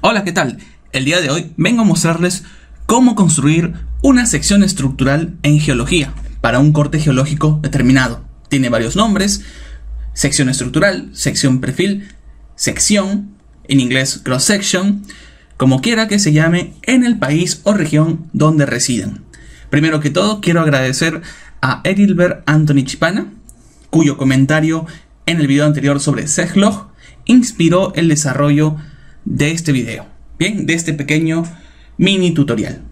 Hola, ¿qué tal? El día de hoy vengo a mostrarles cómo construir una sección estructural en geología para un corte geológico determinado. Tiene varios nombres: sección estructural, sección perfil, sección, en inglés cross section, como quiera que se llame en el país o región donde residen. Primero que todo, quiero agradecer a Edilbert Anthony Chipana, cuyo comentario en el video anterior sobre Seglog inspiró el desarrollo de este video, bien, de este pequeño mini tutorial.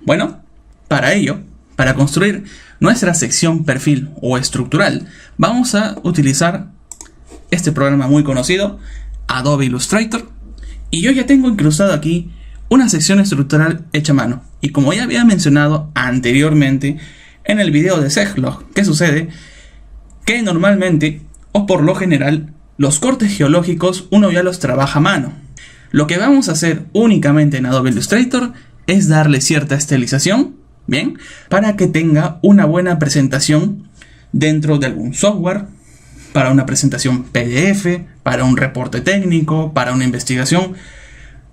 Bueno, para ello, para construir nuestra sección perfil o estructural, vamos a utilizar este programa muy conocido, Adobe Illustrator, y yo ya tengo incrustado aquí una sección estructural hecha a mano. Y como ya había mencionado anteriormente en el video de Seglog, ¿qué sucede? Que normalmente, o por lo general, los cortes geológicos uno ya los trabaja a mano. Lo que vamos a hacer únicamente en Adobe Illustrator es darle cierta estilización, bien, para que tenga una buena presentación dentro de algún software, para una presentación PDF, para un reporte técnico, para una investigación,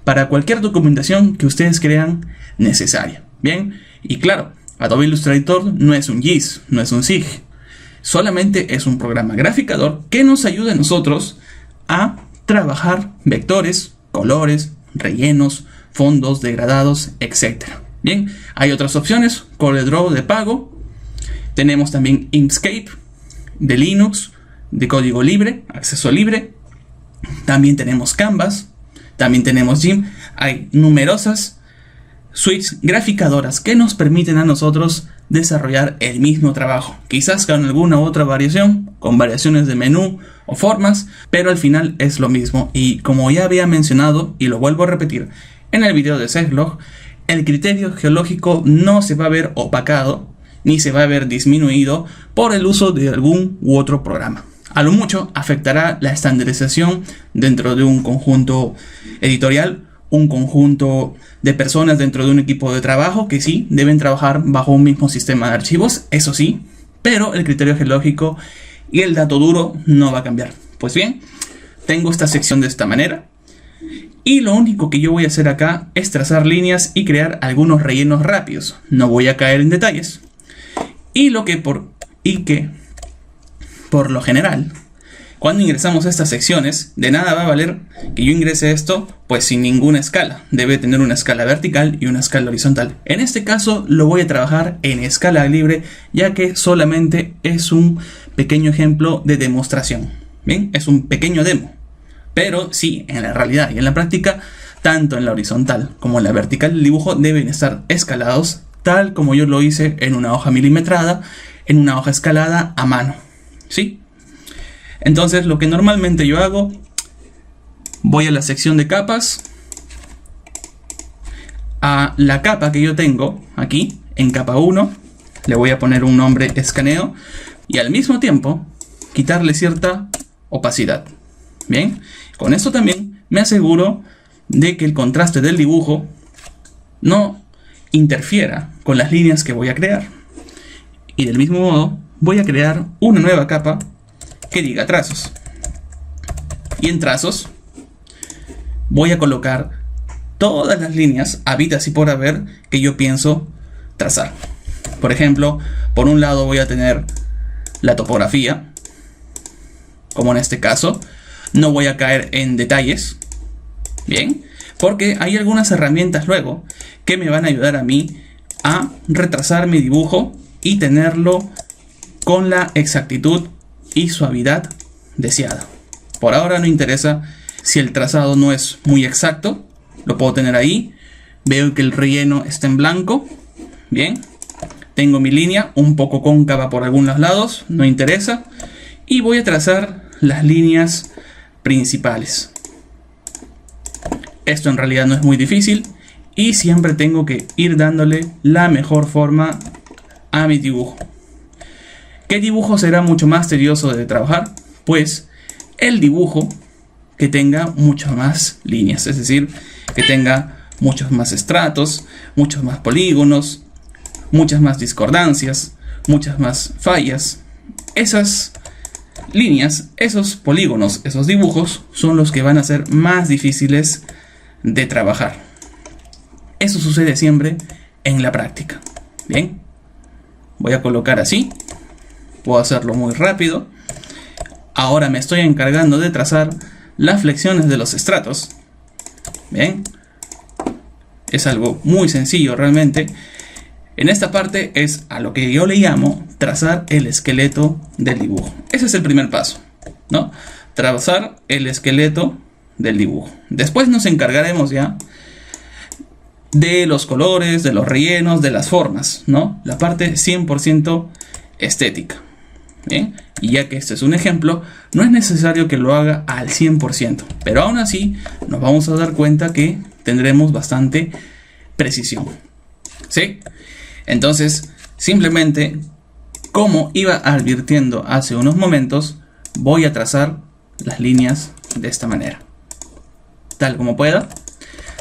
para cualquier documentación que ustedes crean necesaria, bien. Y claro, Adobe Illustrator no es un GIS, no es un SIG, solamente es un programa graficador que nos ayuda a nosotros a trabajar vectores, colores, rellenos, fondos, degradados, etc. Bien, hay otras opciones: CorelDRAW de pago, tenemos también Inkscape de Linux, de código libre, acceso libre, también tenemos Canvas, también tenemos GIMP. Hay numerosas suites graficadoras que nos permiten a nosotros desarrollar el mismo trabajo, quizás con alguna otra variación, con variaciones de menú o formas, pero al final es lo mismo. Y como ya había mencionado, y lo vuelvo a repetir en el video de Seglog, el criterio geológico no se va a ver opacado ni se va a ver disminuido por el uso de algún u otro programa. A lo mucho afectará la estandarización dentro de un conjunto editorial, un conjunto de personas dentro de un equipo de trabajo que sí deben trabajar bajo un mismo sistema de archivos, eso sí, pero el criterio geológico y el dato duro no va a cambiar. Pues bien, tengo esta sección de esta manera y lo único que yo voy a hacer acá es trazar líneas y crear algunos rellenos rápidos. No voy a caer en detalles. Por lo general, cuando ingresamos a estas secciones, de nada va a valer que yo ingrese esto pues sin ninguna escala. Debe tener una escala vertical y una escala horizontal. En este caso lo voy a trabajar en escala libre, ya que solamente es un pequeño ejemplo de demostración. Bien, es un pequeño demo. Pero sí, en la realidad y en la práctica, tanto en la horizontal como en la vertical del dibujo deben estar escalados, tal como yo lo hice en una hoja milimetrada, en una hoja escalada a mano. ¿Sí? Entonces lo que normalmente yo hago, voy a la sección de capas, a la capa que yo tengo aquí, en capa 1, le voy a poner un nombre escaneo y al mismo tiempo quitarle cierta opacidad. Bien, con esto también me aseguro de que el contraste del dibujo no interfiera con las líneas que voy a crear. Y del mismo modo voy a crear una nueva capa que diga trazos. Y en trazos voy a colocar todas las líneas habidas y por haber que yo pienso trazar. Por ejemplo, por un lado voy a tener la topografía, como en este caso. No voy a caer en detalles, bien, porque hay algunas herramientas luego que me van a ayudar a mí a retrasar mi dibujo y tenerlo con la exactitud y suavidad deseada. Por ahora no interesa si el trazado no es muy exacto, lo puedo tener ahí. Veo que el relleno está en blanco, bien, tengo mi línea un poco cóncava por algunos lados, no interesa, y voy a trazar las líneas principales. Esto en realidad no es muy difícil y siempre tengo que ir dándole la mejor forma a mi dibujo. ¿Qué dibujo será mucho más tedioso de trabajar? Pues el dibujo que tenga muchas más líneas, es decir, que tenga muchos más estratos, muchos más polígonos, muchas más discordancias, muchas más fallas. Esas líneas, esos polígonos, esos dibujos son los que van a ser más difíciles de trabajar. Eso sucede siempre en la práctica. Bien, voy a colocar así. Puedo hacerlo muy rápido. Ahora me estoy encargando de trazar las flexiones de los estratos. Bien, es algo muy sencillo realmente. En esta parte es a lo que yo le llamo trazar el esqueleto del dibujo. Ese es el primer paso, ¿no? Trazar el esqueleto del dibujo. Después nos encargaremos ya de los colores, de los rellenos, de las formas, ¿no? La parte 100% estética. Bien, y ya que este es un ejemplo, no es necesario que lo haga al 100%, pero aún así nos vamos a dar cuenta que tendremos bastante precisión. ¿Sí? Entonces, simplemente, como iba advirtiendo hace unos momentos, voy a trazar las líneas de esta manera. Tal como pueda.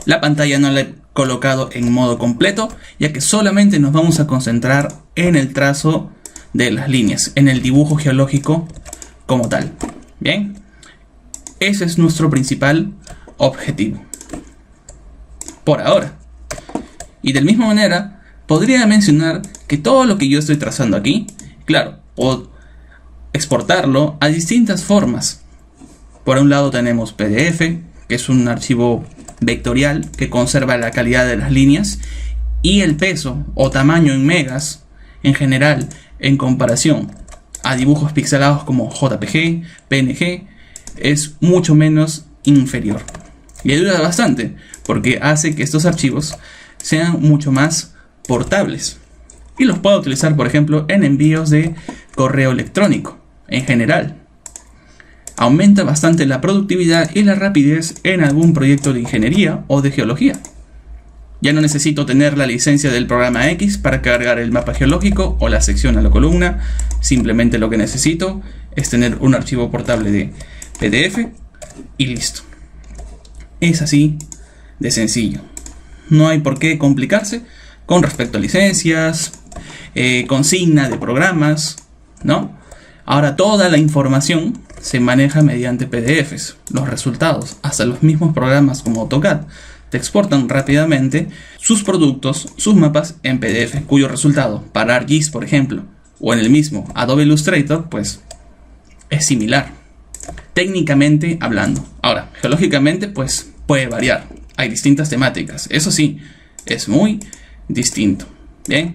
La pantalla no la he colocado en modo completo, ya que solamente nos vamos a concentrar en el trazo de las líneas, en el dibujo geológico como tal. Bien, ese es nuestro principal objetivo por ahora. Y de la misma manera podría mencionar que todo lo que yo estoy trazando aquí, claro, puedo exportarlo a distintas formas. Por un lado tenemos PDF, que es un archivo vectorial que conserva la calidad de las líneas y el peso o tamaño en megas en general en comparación a dibujos pixelados como JPG, PNG, es mucho menos inferior. Y ayuda bastante porque hace que estos archivos sean mucho más portables. Y los puedo utilizar, por ejemplo, en envíos de correo electrónico en general. Aumenta bastante la productividad y la rapidez en algún proyecto de ingeniería o de geología. Ya no necesito tener la licencia del programa X para cargar el mapa geológico o la sección a la columna. Simplemente lo que necesito es tener un archivo portable de PDF y listo. Es así de sencillo. No hay por qué complicarse con respecto a licencias, consigna de programas, ¿no? Ahora toda la información se maneja mediante PDFs. Los resultados, hasta los mismos programas como AutoCAD, te exportan rápidamente sus productos, sus mapas en PDF, cuyo resultado para ArcGIS, por ejemplo, o en el mismo Adobe Illustrator, pues es similar, técnicamente hablando. Ahora, geológicamente, pues puede variar. Hay distintas temáticas. Eso sí, es muy distinto. Bien.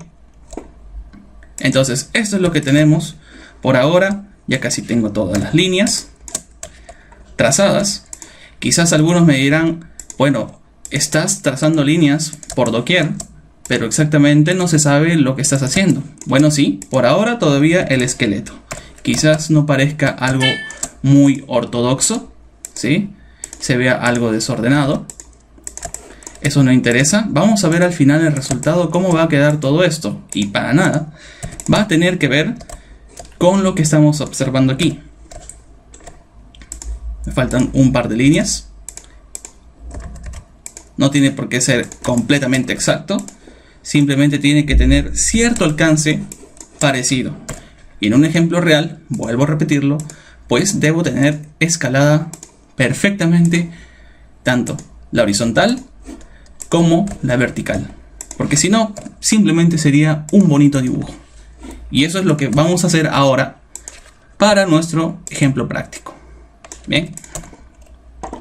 Entonces, esto es lo que tenemos por ahora. Ya casi tengo todas las líneas trazadas. Quizás algunos me dirán, bueno, estás trazando líneas por doquier, pero exactamente no se sabe lo que estás haciendo. Bueno, sí, por ahora todavía el esqueleto. Quizás no parezca algo muy ortodoxo, ¿sí? Se vea algo desordenado. Eso no interesa. Vamos a ver al final el resultado, cómo va a quedar todo esto. Y para nada va a tener que ver con lo que estamos observando aquí. Me faltan un par de líneas. No tiene por qué ser completamente exacto. Simplemente tiene que tener cierto alcance parecido. Y en un ejemplo real, vuelvo a repetirlo, pues debo tener escalada perfectamente tanto la horizontal como la vertical. Porque si no, simplemente sería un bonito dibujo. Y eso es lo que vamos a hacer ahora para nuestro ejemplo práctico. Bien.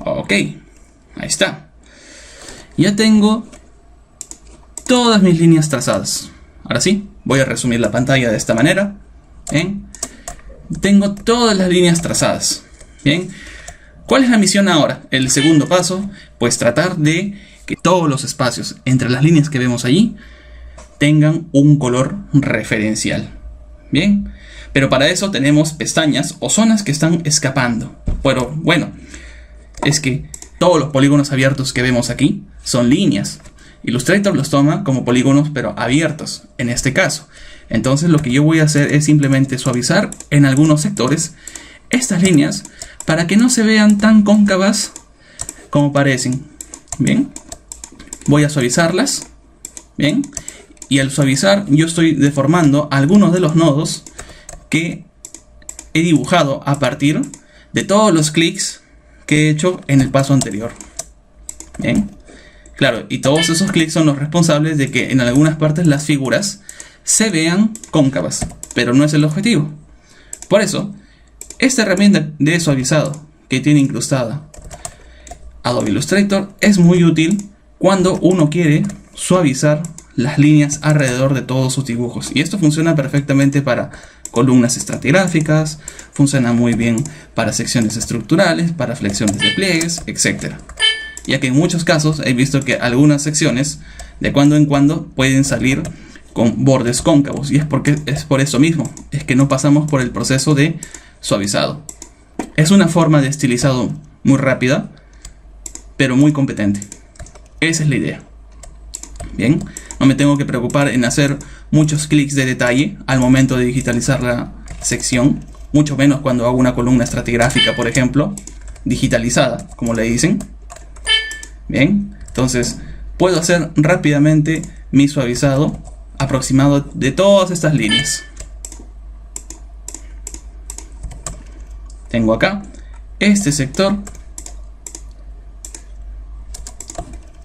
Ok. Ahí está. Ya tengo todas mis líneas trazadas. Ahora sí, voy a resumir la pantalla de esta manera. Bien. Tengo todas las líneas trazadas. Bien. ¿Cuál es la misión ahora? El segundo paso, pues tratar de que todos los espacios entre las líneas que vemos allí tengan un color referencial. Bien. Pero para eso tenemos pestañas o zonas que están escapando. Pero bueno, es que todos los polígonos abiertos que vemos aquí son líneas. Illustrator los toma como polígonos pero abiertos en este caso. Entonces lo que yo voy a hacer es simplemente suavizar en algunos sectores estas líneas para que no se vean tan cóncavas como parecen. Bien, voy a suavizarlas. Bien, y al suavizar yo estoy deformando algunos de los nodos que he dibujado a partir de todos los clics que he hecho en el paso anterior. Bien. Claro, y todos esos clics son los responsables de que en algunas partes las figuras se vean cóncavas, pero no es el objetivo. Por eso, esta herramienta de suavizado que tiene incrustada Adobe Illustrator es muy útil cuando uno quiere suavizar las líneas alrededor de todos sus dibujos. Y esto funciona perfectamente para columnas estratigráficas, funciona muy bien para secciones estructurales, para flexiones de pliegues, etc. Ya que en muchos casos he visto que algunas secciones de cuando en cuando pueden salir con bordes cóncavos, y es por eso mismo, es que no pasamos por el proceso de suavizado. Es una forma de estilizado muy rápida, pero muy competente. Esa es la idea. Bien, no me tengo que preocupar en hacer muchos clics de detalle al momento de digitalizar la sección, mucho menos cuando hago una columna estratigráfica, por ejemplo, digitalizada, como le dicen. Bien, entonces puedo hacer rápidamente mi suavizado aproximado de todas estas líneas. Tengo acá este sector,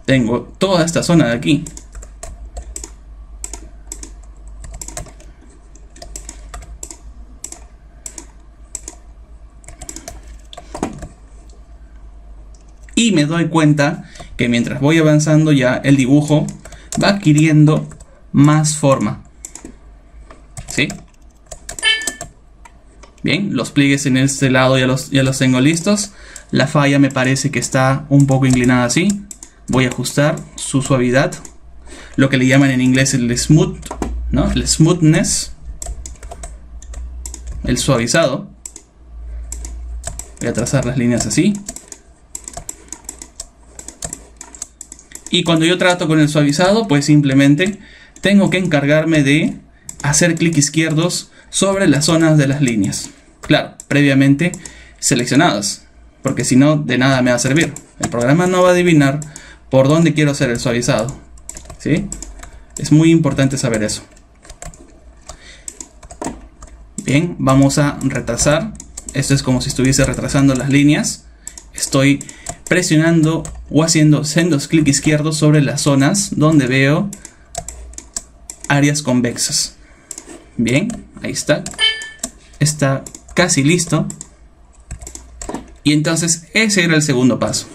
tengo toda esta zona de aquí, y me doy cuenta que mientras voy avanzando ya el dibujo va adquiriendo más forma. ¿Sí? Bien, los pliegues en este lado ya los tengo listos. La falla me parece que está un poco inclinada así. Voy a ajustar su suavidad, lo que le llaman en inglés el smooth, ¿no? El smoothness, el suavizado. Voy a trazar las líneas así. Y cuando yo trato con el suavizado, pues simplemente tengo que encargarme de hacer clic izquierdos sobre las zonas de las líneas. Claro, previamente seleccionadas, porque si no, de nada me va a servir. El programa no va a adivinar por dónde quiero hacer el suavizado. ¿Sí? Es muy importante saber eso. Bien, vamos a retrasar. Esto es como si estuviese retrasando las líneas. Estoy presionando o haciendo sendos clic izquierdos sobre las zonas donde veo áreas convexas. Bien, ahí está. Está casi listo. Y entonces ese era el segundo paso.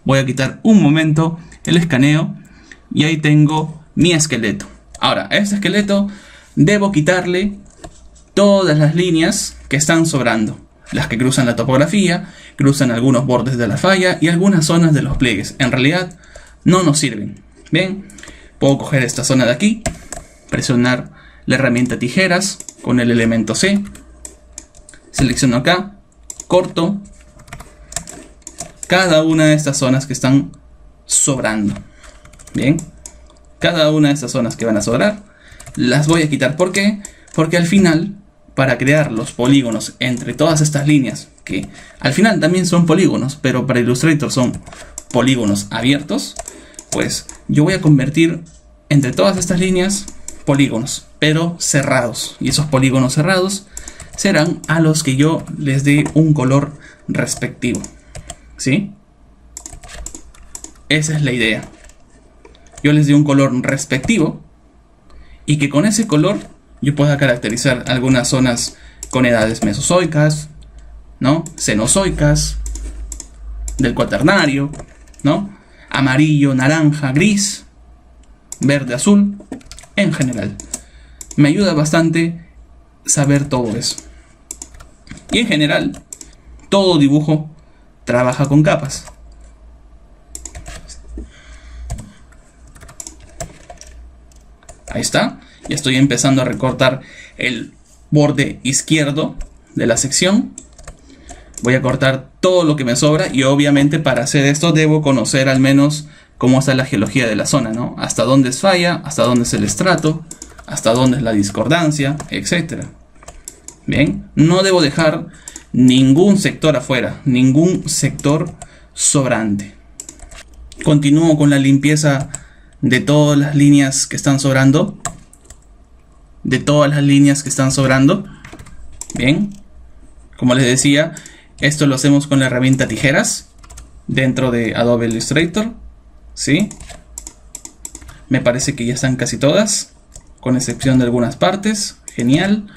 Voy a quitar un momento el escaneo y ahí tengo mi esqueleto. Ahora, a este esqueleto debo quitarle todas las líneas que están sobrando. Las que cruzan la topografía, cruzan algunos bordes de la falla y algunas zonas de los pliegues. En realidad no nos sirven. Bien, puedo coger esta zona de aquí, presionar la herramienta tijeras con el elemento C, selecciono acá, corto cada una de estas zonas que están sobrando. Bien, cada una de estas zonas que van a sobrar las voy a quitar. ¿Por qué? Porque al final, para crear los polígonos entre todas estas líneas, que al final también son polígonos, pero para Illustrator son polígonos abiertos, pues yo voy a convertir entre todas estas líneas polígonos, pero cerrados. Y esos polígonos cerrados serán a los que yo les dé un color respectivo. ¿Sí? Esa es la idea. Yo les dé un color respectivo y que con ese color yo pueda caracterizar algunas zonas con edades mesozoicas, ¿no? Cenozoicas, del cuaternario, ¿no? Amarillo, naranja, gris, verde, azul, en general. Me ayuda bastante saber todo eso. Y en general, todo dibujo trabaja con capas. Ahí está. Ya estoy empezando a recortar el borde izquierdo de la sección. Voy a cortar todo lo que me sobra y obviamente para hacer esto debo conocer al menos cómo está la geología de la zona, ¿no? Hasta dónde es falla, hasta dónde es el estrato, hasta dónde es la discordancia, etc. Bien, no debo dejar ningún sector afuera, ningún sector sobrante. Continúo con la limpieza de todas las líneas que están sobrando. Bien, como les decía, esto lo hacemos con la herramienta tijeras dentro de Adobe Illustrator. ¿sí? Me parece que ya están casi todas, con excepción de algunas partes. Genial.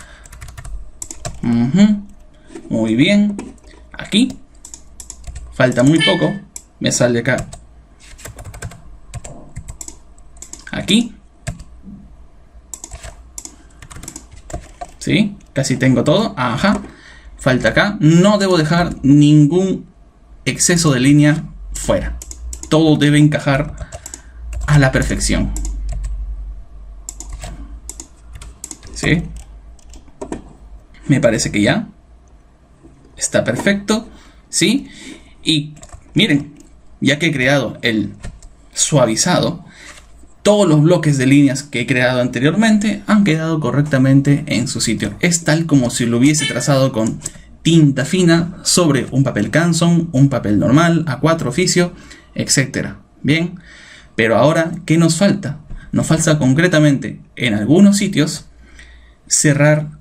Muy bien. Aquí falta muy poco. Me sale acá. Aquí. ¿Sí? Casi tengo todo. Ajá. Falta acá. No debo dejar ningún exceso de línea fuera. Todo debe encajar a la perfección. ¿Sí? Me parece que ya está perfecto. ¿Sí? Y miren, ya que he creado el suavizado, todos los bloques de líneas que he creado anteriormente han quedado correctamente en su sitio. Es tal como si lo hubiese trazado con tinta fina sobre un papel Canson, un papel normal, A4 oficio, etc. Bien, pero ahora, ¿qué nos falta? Nos falta concretamente en algunos sitios cerrar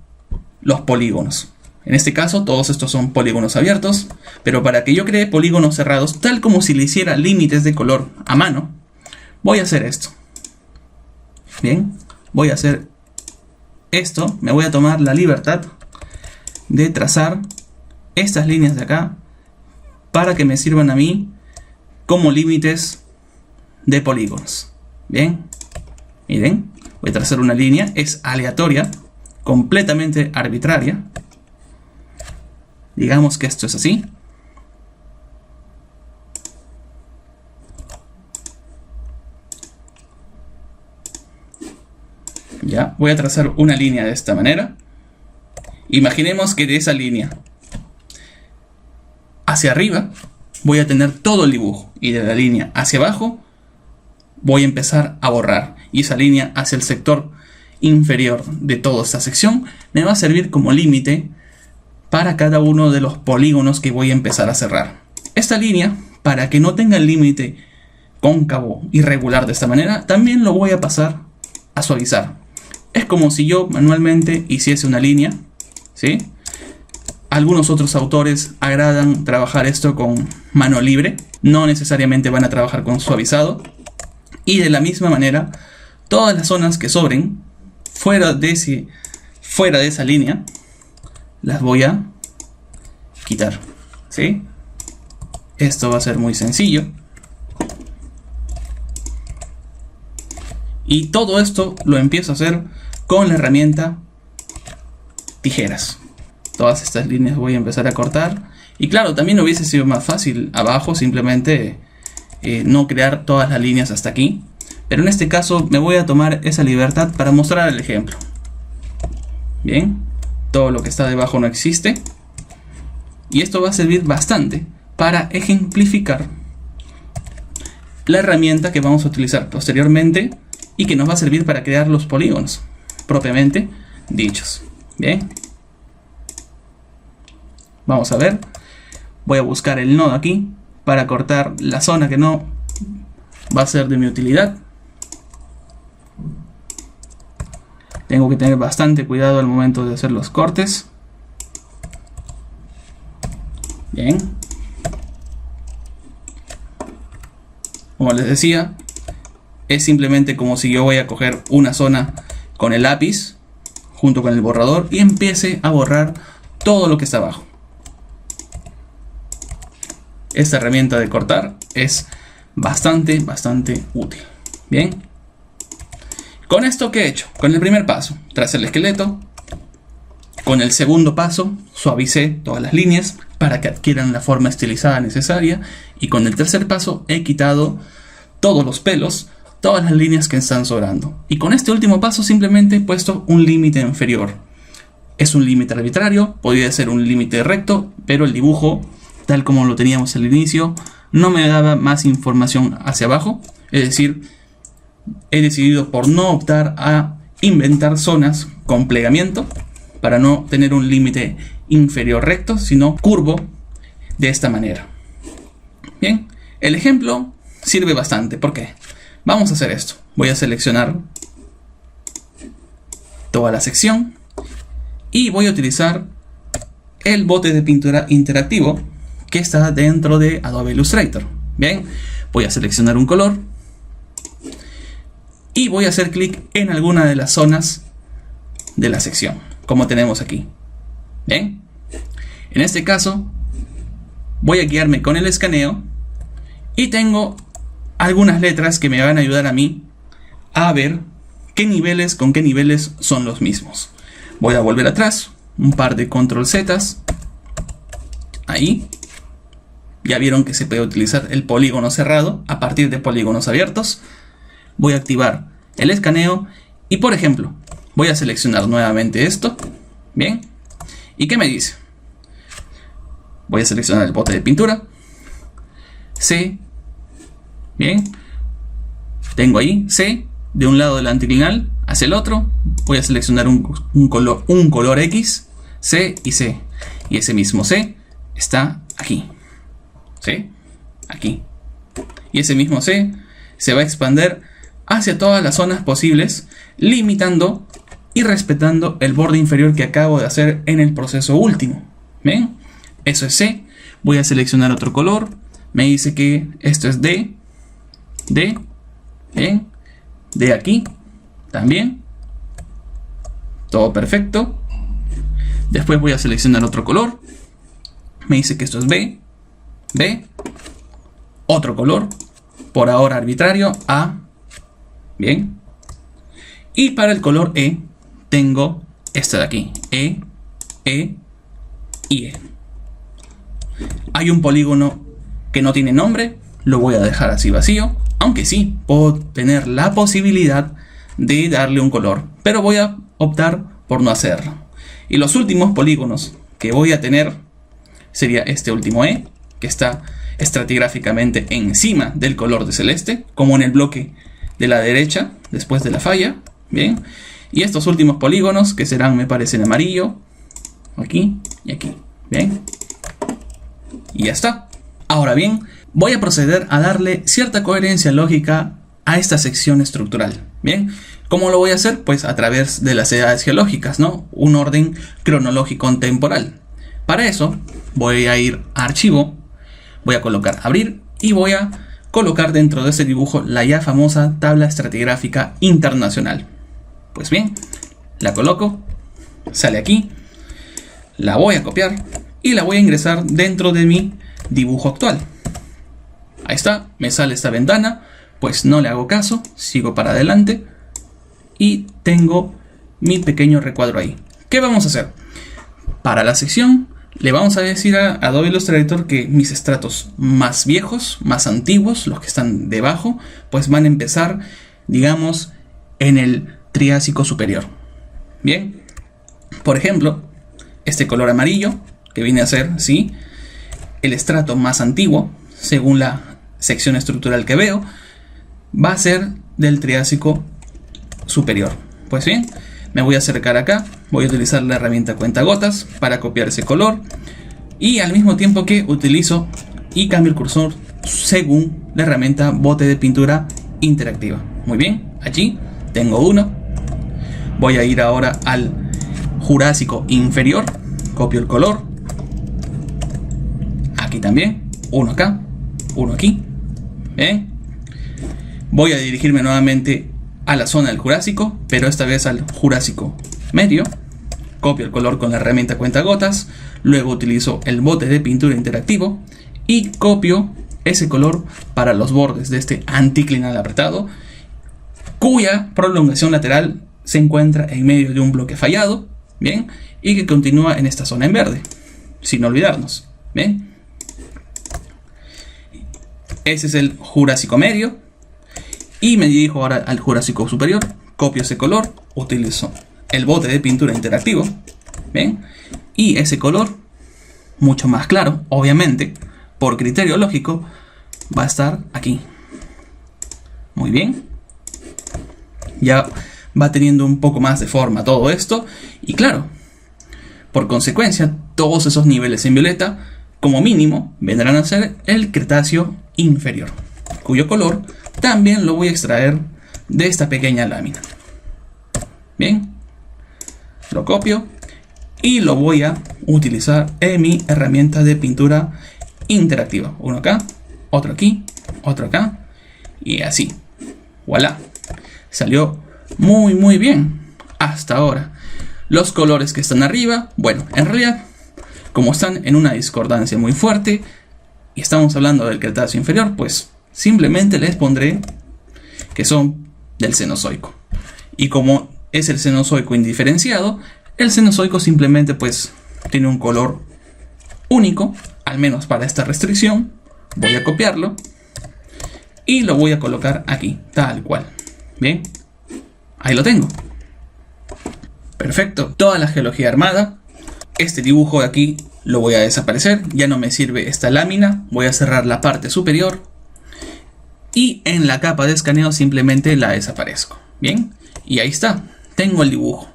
los polígonos. En este caso todos estos son polígonos abiertos, pero para que yo cree polígonos cerrados, tal como si le hiciera límites de color a mano, voy a hacer esto. Bien, voy a hacer esto. Me voy a tomar la libertad de trazar estas líneas de acá para que me sirvan a mí como límites de polígonos. Bien, miren, voy a trazar una línea, es aleatoria, completamente arbitraria. Digamos que esto es así. Ya, voy a trazar una línea de esta manera. Imaginemos que de esa línea hacia arriba voy a tener todo el dibujo, y de la línea hacia abajo voy a empezar a borrar, y esa línea hacia el sector inferior de toda esta sección me va a servir como límite para cada uno de los polígonos que voy a empezar a cerrar. Esta línea, para que no tenga el límite cóncavo irregular de esta manera, también lo voy a pasar a suavizar. Es como si yo manualmente hiciese una línea, ¿sí? Algunos otros autores agradan trabajar esto con mano libre, no necesariamente van a trabajar con suavizado. Y de la misma manera, todas las zonas que sobren fuera de esa línea, las voy a quitar, ¿sí? Esto va a ser muy sencillo. Y todo esto lo empiezo a hacer con la herramienta tijeras. Todas estas líneas voy a empezar a cortar. Y claro, también hubiese sido más fácil abajo simplemente no crear todas las líneas hasta aquí. Pero en este caso me voy a tomar esa libertad para mostrar el ejemplo. Bien, todo lo que está debajo no existe. Y esto va a servir bastante para ejemplificar la herramienta que vamos a utilizar posteriormente y que nos va a servir para crear los polígonos propiamente dichos. Bien, vamos a ver. Voy a buscar el nodo aquí para cortar la zona que no va a ser de mi utilidad. Tengo que tener bastante cuidado al momento de hacer los cortes. Bien. Como les decía, es simplemente como si yo voy a coger una zona con el lápiz junto con el borrador y empiece a borrar todo lo que está abajo. Esta herramienta de cortar es bastante útil. Bien. Con esto, ¿qué he hecho? Con el primer paso, tracé el esqueleto. Con el segundo paso, suavicé todas las líneas para que adquieran la forma estilizada necesaria. Y con el tercer paso, he quitado todos los pelos, todas las líneas que están sobrando. Y con este último paso, simplemente he puesto un límite inferior. Es un límite arbitrario, podría ser un límite recto, pero el dibujo, tal como lo teníamos al inicio, no me daba más información hacia abajo. Es decir, he decidido por no optar a inventar zonas con plegamiento para no tener un límite inferior recto, sino curvo de esta manera. Bien, el ejemplo sirve bastante. ¿Por qué? Vamos a hacer esto. Voy a seleccionar toda la sección y voy a utilizar el bote de pintura interactivo que está dentro de Adobe Illustrator. Bien, voy a seleccionar un color. y voy a hacer clic en alguna de las zonas de la sección, como tenemos aquí. ¿Ven? En este caso voy a guiarme con el escaneo y tengo algunas letras que me van a ayudar a mí a ver qué niveles con qué niveles son los mismos. Voy a volver atrás, un par de control Z's, ahí. Ya vieron que se puede utilizar el polígono cerrado a partir de polígonos abiertos. Voy a activar el escaneo y, por ejemplo, voy a seleccionar nuevamente esto. Bien. ¿Y qué me dice? Voy a seleccionar el bote de pintura. C. Bien. Tengo ahí C de un lado del anticlinal hacia el otro. Voy a seleccionar un color X, C y C. Y ese mismo C está aquí. ¿Sí? Aquí. Y ese mismo C se va a expandir hacia todas las zonas posibles, limitando y respetando el borde inferior que acabo de hacer en el proceso último. ¿Ven? Eso es C. Voy a seleccionar otro color. Me dice que esto es D. D. ¿Ven? D aquí. También. Todo perfecto. Después voy a seleccionar otro color. Me dice que esto es B. B, otro color, por ahora arbitrario, A, bien, y para el color E tengo este de aquí, E y E. Hay un polígono que no tiene nombre, lo voy a dejar así vacío, aunque sí, puedo tener la posibilidad de darle un color, pero voy a optar por no hacerlo. Y los últimos polígonos que voy a tener sería este último E, que está estratigráficamente encima del color de celeste, como en el bloque de la derecha, después de la falla. Bien. Y estos últimos polígonos, que serán, me parece, en amarillo, aquí y aquí. Bien. Y ya está. Ahora bien, voy a proceder a darle cierta coherencia lógica a esta sección estructural. Bien. ¿Cómo lo voy a hacer? Pues a través de las edades geológicas, ¿no? Un orden cronológico temporal. Para eso, voy a ir a Archivo, voy a colocar Abrir y voy a colocar dentro de ese dibujo la ya famosa tabla estratigráfica internacional. Pues bien, la coloco, sale aquí, la voy a copiar y la voy a ingresar dentro de mi dibujo actual. Ahí está, me sale esta ventana, pues no le hago caso, sigo para adelante y tengo mi pequeño recuadro ahí. ¿Qué vamos a hacer? Para la sección le vamos a decir a Adobe Illustrator que mis estratos más viejos, más antiguos, los que están debajo, pues van a empezar, digamos, en el Triásico superior. Bien, por ejemplo, este color amarillo, que viene a ser, sí, el estrato más antiguo, según la sección estructural que veo, va a ser del Triásico superior. Pues bien, me voy a acercar acá, voy a utilizar la herramienta cuentagotas para copiar ese color y al mismo tiempo que utilizo y cambio el cursor según la herramienta bote de pintura interactiva. Muy bien, allí tengo uno. Voy a ir ahora al Jurásico inferior, copio el color, aquí también, uno acá, uno aquí. ¿Ven? Voy a dirigirme nuevamente a la zona del Jurásico, pero esta vez al Jurásico medio. Copio el color con la herramienta cuentagotas, luego utilizo el bote de pintura interactivo y copio ese color para los bordes de este anticlinal apretado, cuya prolongación lateral se encuentra en medio de un bloque fallado, bien, y que continúa en esta zona en verde, sin olvidarnos, bien. Ese es el Jurásico medio. Y me dirijo ahora al Jurásico superior, copio ese color, utilizo el bote de pintura interactivo, ¿ven? Y ese color, mucho más claro, obviamente, por criterio lógico, va a estar aquí. Muy bien. Ya va teniendo un poco más de forma todo esto. Y claro, por consecuencia, todos esos niveles en violeta, como mínimo, vendrán a ser el Cretáceo inferior, cuyo color también lo voy a extraer de esta pequeña lámina. Bien, lo copio y lo voy a utilizar en mi herramienta de pintura interactiva. Uno acá, otro aquí, otro acá y así. Voilà. Salió muy bien hasta ahora. Los colores que están arriba, bueno, en realidad, como están en una discordancia muy fuerte y estamos hablando del Cretáceo inferior, pues simplemente les pondré que son del Cenozoico. Y como es el Cenozoico indiferenciado, el Cenozoico simplemente pues tiene un color único, al menos para esta restricción. Voy a copiarlo y lo voy a colocar aquí, tal cual. Bien, ahí lo tengo. Perfecto, toda la geología armada. Este dibujo de aquí lo voy a desaparecer, ya no me sirve esta lámina. Voy a cerrar la parte superior y en la capa de escaneo simplemente la desaparezco. Bien, y ahí está, tengo el dibujo.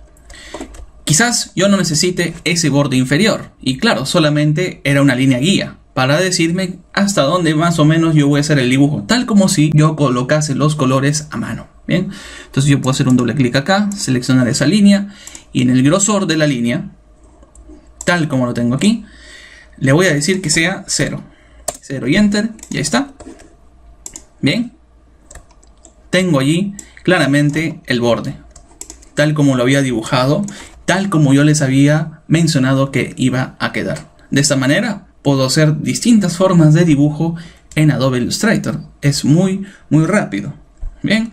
Quizás yo no necesite ese borde inferior, y claro, solamente era una línea guía para decirme hasta dónde más o menos yo voy a hacer el dibujo, tal como si yo colocase los colores a mano. Bien, entonces yo puedo hacer un doble clic acá, seleccionar esa línea y en el grosor de la línea, tal como lo tengo aquí, le voy a decir que sea 0. 0 y enter, y ahí está. Bien, tengo allí claramente el borde, tal como lo había dibujado, tal como yo les había mencionado que iba a quedar. De esta manera puedo hacer distintas formas de dibujo en Adobe Illustrator. Es muy rápido. Bien,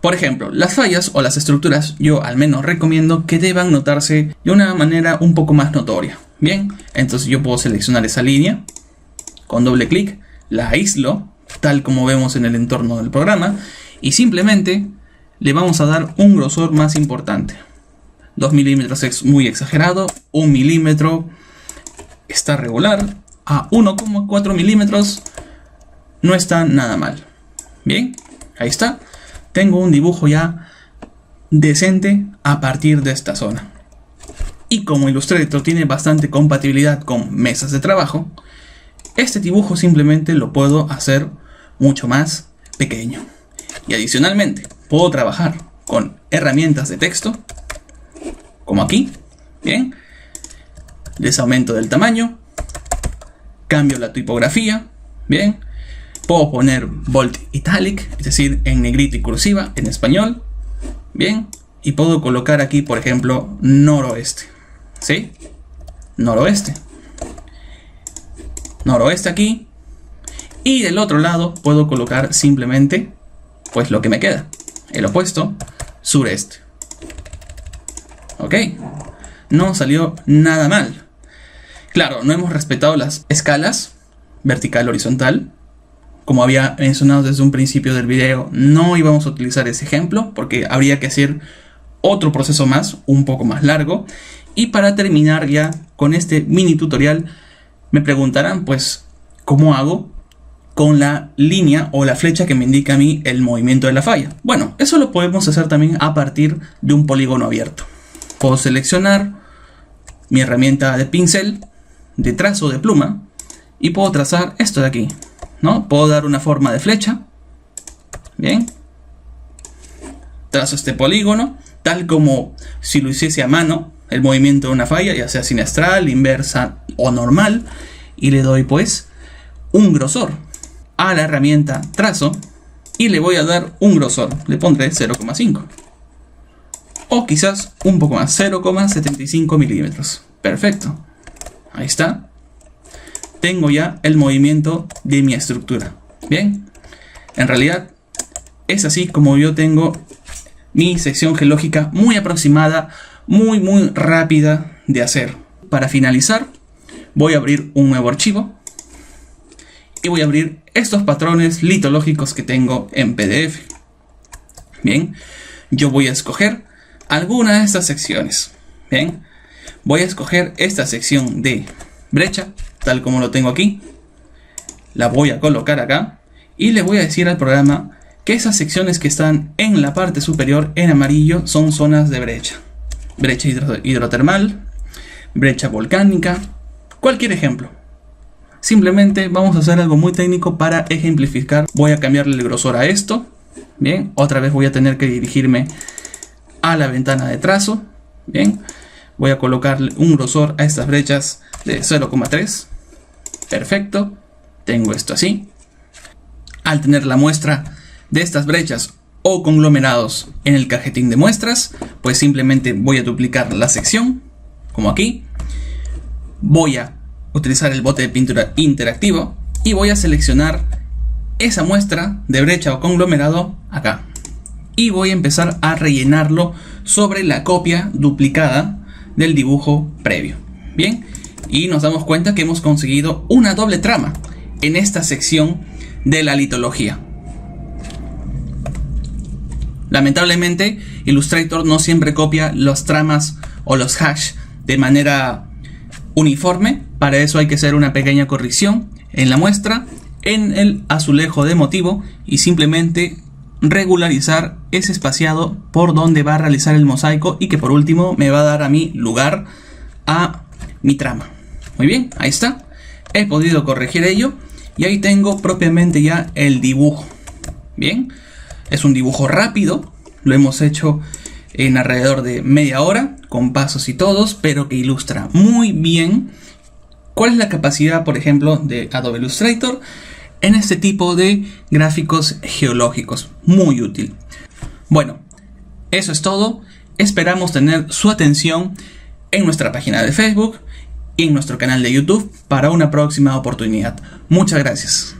por ejemplo, las fallas o las estructuras yo al menos recomiendo que deban notarse de una manera un poco más notoria. Bien, entonces yo puedo seleccionar esa línea con doble clic, la aíslo tal como vemos en el entorno del programa y simplemente le vamos a dar un grosor más importante. 2 milímetros es muy exagerado, 1 milímetro está regular, a 1,4 milímetros no está nada mal. Bien, ahí está. Tengo un dibujo ya decente a partir de esta zona. Y como Illustrator tiene bastante compatibilidad con mesas de trabajo, este dibujo simplemente lo puedo hacer mucho más pequeño. Y adicionalmente puedo trabajar con herramientas de texto, como aquí. Bien, les aumento del tamaño, cambio la tipografía. Bien, puedo poner bold italic, es decir, en negrita y cursiva en español. Bien, y puedo colocar aquí, por ejemplo, noroeste. ¿Sí? Noroeste. Noroeste aquí. Y del otro lado puedo colocar simplemente, pues lo que me queda. El opuesto, sureste. Ok. No salió nada mal. Claro, no hemos respetado las escalas vertical, horizontal. Como había mencionado desde un principio del video, no íbamos a utilizar ese ejemplo porque habría que hacer otro proceso más, un poco más largo. Y para terminar ya con este mini tutorial, me preguntarán pues, ¿cómo hago con la línea o la flecha que me indica a mí el movimiento de la falla? Bueno, eso lo podemos hacer también a partir de un polígono abierto. Puedo seleccionar mi herramienta de pincel, de trazo de pluma, y puedo trazar esto de aquí, ¿no? Puedo dar una forma de flecha. Bien. Trazo este polígono, tal como si lo hiciese a mano, el movimiento de una falla, ya sea sinastral, inversa o normal, y le doy pues un grosor a la herramienta trazo y le voy a dar un grosor, le pondré 0,5 o quizás un poco más, 0,75 milímetros. Perfecto, ahí está. Tengo ya el movimiento de mi estructura. Bien, en realidad es así como yo tengo mi sección geológica muy aproximada, muy rápida de hacer. Para finalizar, voy a abrir un nuevo archivo y voy a abrir estos patrones litológicos que tengo en PDF. Bien, yo voy a escoger alguna de estas secciones. Bien, voy a escoger esta sección de brecha, tal como lo tengo aquí. La voy a colocar acá y le voy a decir al programa que esas secciones que están en la parte superior en amarillo son zonas de brecha. Brecha hidrotermal, brecha volcánica, cualquier ejemplo. Simplemente vamos a hacer algo muy técnico para ejemplificar. Voy a cambiarle el grosor a esto. Bien, otra vez voy a tener que dirigirme a la ventana de trazo. Bien, voy a colocarle un grosor a estas brechas de 0,3. Perfecto, tengo esto así. Al tener la muestra de estas brechas o conglomerados en el cajetín de muestras, pues simplemente voy a duplicar la sección, como aquí. Voy a utilizar el bote de pintura interactivo y voy a seleccionar esa muestra de brecha o conglomerado acá. Y voy a empezar a rellenarlo sobre la copia duplicada del dibujo previo. Bien, y nos damos cuenta que hemos conseguido una doble trama en esta sección de la litología. Lamentablemente, Illustrator no siempre copia las tramas o los hash de manera uniforme. Para eso hay que hacer una pequeña corrección en la muestra, en el azulejo de motivo, y simplemente regularizar ese espaciado por donde va a realizar el mosaico, y que por último me va a dar a mí lugar a mi trama. Muy bien, ahí está. He podido corregir ello y ahí tengo propiamente ya el dibujo. Bien, es un dibujo rápido, lo hemos hecho en alrededor de media hora, con pasos y todos, pero que ilustra muy bien cuál es la capacidad, por ejemplo, de Adobe Illustrator en este tipo de gráficos geológicos. Muy útil. Bueno, eso es todo. Esperamos tener su atención en nuestra página de Facebook y en nuestro canal de YouTube para una próxima oportunidad. Muchas gracias.